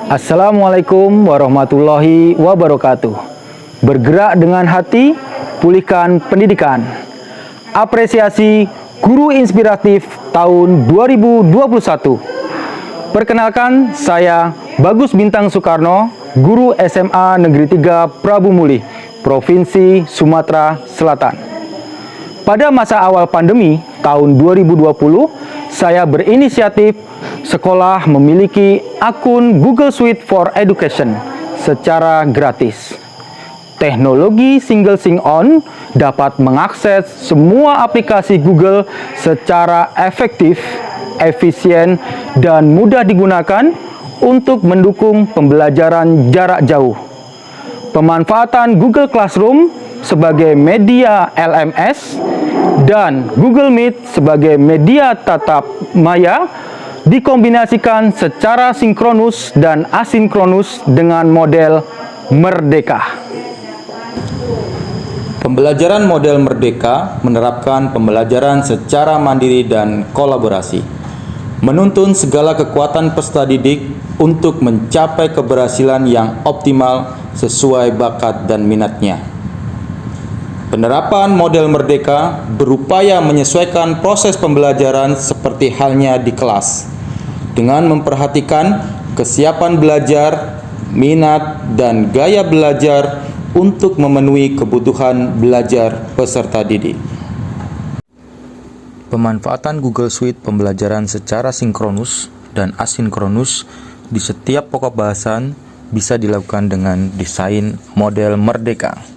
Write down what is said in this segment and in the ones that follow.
Assalamualaikum warahmatullahi wabarakatuh. Bergerak dengan hati, pulihkan pendidikan. Apresiasi Guru Inspiratif tahun 2021. Perkenalkan, saya Bagus Bintang Soekarno, Guru SMA Negeri 3 Prabu Mulih, Provinsi Sumatera Selatan. Pada masa awal pandemi tahun 2020, saya berinisiatif sekolah memiliki akun Google Suite for Education secara gratis. Teknologi single sign-on dapat mengakses semua aplikasi Google secara efektif, efisien, dan mudah digunakan untuk mendukung pembelajaran jarak jauh. Pemanfaatan Google Classroom sebagai media LMS dan Google Meet sebagai media tatap maya dikombinasikan secara sinkronus dan asinkronus dengan model Merdeka. Pembelajaran model Merdeka menerapkan pembelajaran secara mandiri dan kolaborasi, menuntun segala kekuatan peserta didik untuk mencapai keberhasilan yang optimal sesuai bakat dan minatnya. Penerapan model Merdeka berupaya menyesuaikan proses pembelajaran seperti halnya di kelas, dengan memperhatikan kesiapan belajar, minat, dan gaya belajar untuk memenuhi kebutuhan belajar peserta didik. Pemanfaatan Google Suite pembelajaran secara sinkronus dan asinkronus di setiap pokok bahasan bisa dilakukan dengan desain model Merdeka.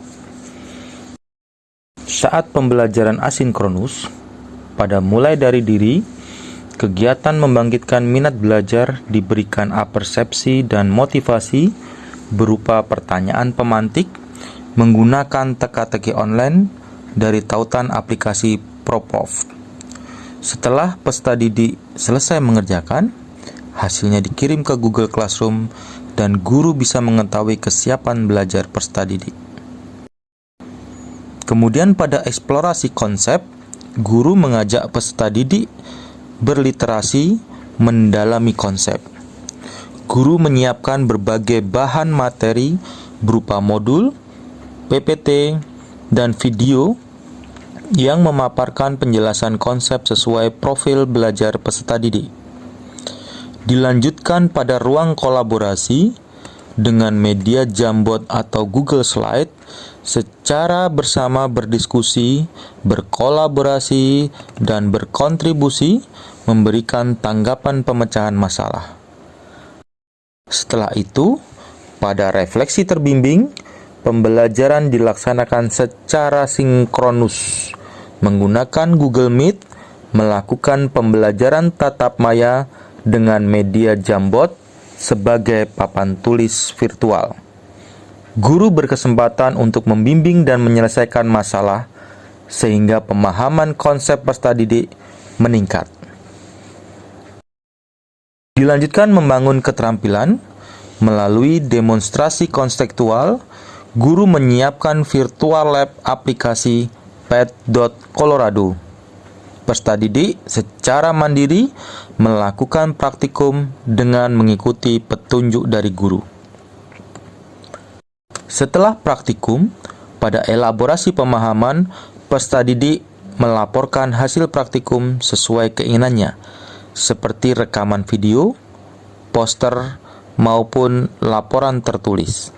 Saat pembelajaran asinkronus, pada mulai dari diri, kegiatan membangkitkan minat belajar diberikan apersepsi dan motivasi berupa pertanyaan pemantik menggunakan teka-teki online dari tautan aplikasi Propof. Setelah peserta didik selesai mengerjakan, hasilnya dikirim ke Google Classroom dan guru bisa mengetahui kesiapan belajar peserta didik. Kemudian pada eksplorasi konsep, guru mengajak peserta didik berliterasi mendalami konsep. Guru menyiapkan berbagai bahan materi berupa modul, PPT, dan video yang memaparkan penjelasan konsep sesuai profil belajar peserta didik. Dilanjutkan pada ruang kolaborasi dengan media Jamboard atau Google Slide, secara bersama berdiskusi, berkolaborasi, dan berkontribusi memberikan tanggapan pemecahan masalah. Setelah itu, pada refleksi terbimbing, pembelajaran dilaksanakan secara sinkronus menggunakan Google Meet, melakukan pembelajaran tatap maya dengan media Jamboard sebagai papan tulis virtual. Guru berkesempatan untuk membimbing dan menyelesaikan masalah sehingga pemahaman konsep peserta didik meningkat. Dilanjutkan membangun keterampilan melalui demonstrasi konseptual. Guru menyiapkan virtual lab aplikasi Pet.Colorado. Peserta didik secara mandiri melakukan praktikum dengan mengikuti petunjuk dari guru. Setelah praktikum, pada elaborasi pemahaman, peserta didik melaporkan hasil praktikum sesuai keinginannya, seperti rekaman video, poster, maupun laporan tertulis.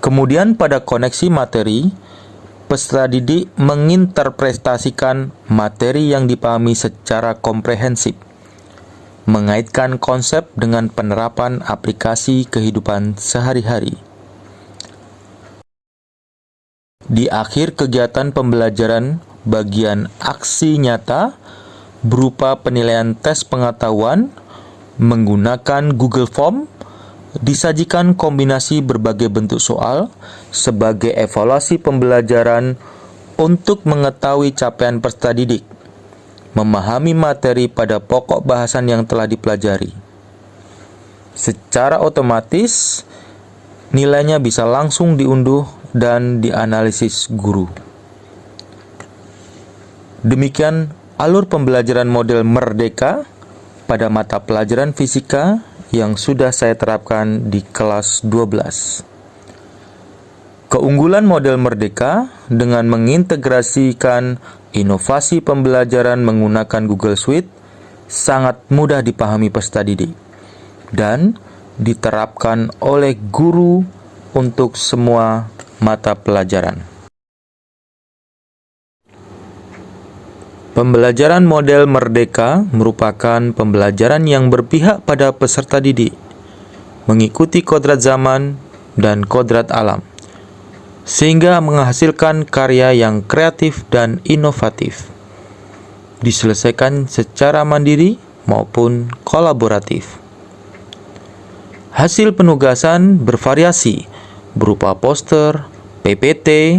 Kemudian pada koneksi materi, peserta didik menginterpretasikan materi yang dipahami secara komprehensif, mengaitkan konsep dengan penerapan aplikasi kehidupan sehari-hari. Di akhir kegiatan pembelajaran, bagian aksi nyata berupa penilaian tes pengetahuan menggunakan Google Form, disajikan kombinasi berbagai bentuk soal sebagai evaluasi pembelajaran untuk mengetahui capaian peserta didik, memahami materi pada pokok bahasan yang telah dipelajari. Secara otomatis, nilainya bisa langsung diunduh dan dianalisis guru. Demikian alur pembelajaran model Merdeka pada mata pelajaran fisika yang sudah saya terapkan di kelas 12. Keunggulan model Merdeka dengan mengintegrasikan inovasi pembelajaran menggunakan Google Suite sangat mudah dipahami peserta didik dan diterapkan oleh guru untuk semua mata pelajaran. Pembelajaran model Merdeka merupakan pembelajaran yang berpihak pada peserta didik, mengikuti kodrat zaman dan kodrat alam, sehingga menghasilkan karya yang kreatif dan inovatif, diselesaikan secara mandiri maupun kolaboratif. Hasil penugasan bervariasi berupa poster, PPT,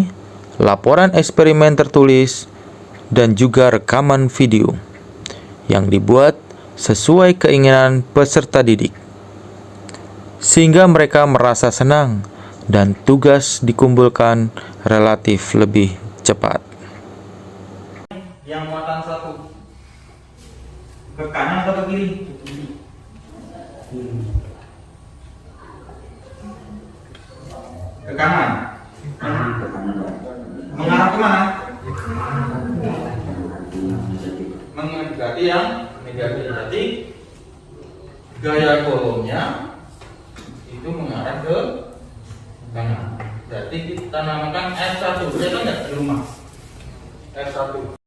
laporan eksperimen tertulis, dan juga rekaman video yang dibuat sesuai keinginan peserta didik, sehingga mereka merasa senang dan tugas dikumpulkan relatif lebih cepat. Yang muatan 1 ke kanan atau ke kiri? Ke kanan. Mengarah kemana? Mengganti yang negatif. Jadi gaya kolomnya itu mengarah ke kanan. Berarti kita namakan S1. Kelihatan nggak di rumah? S1.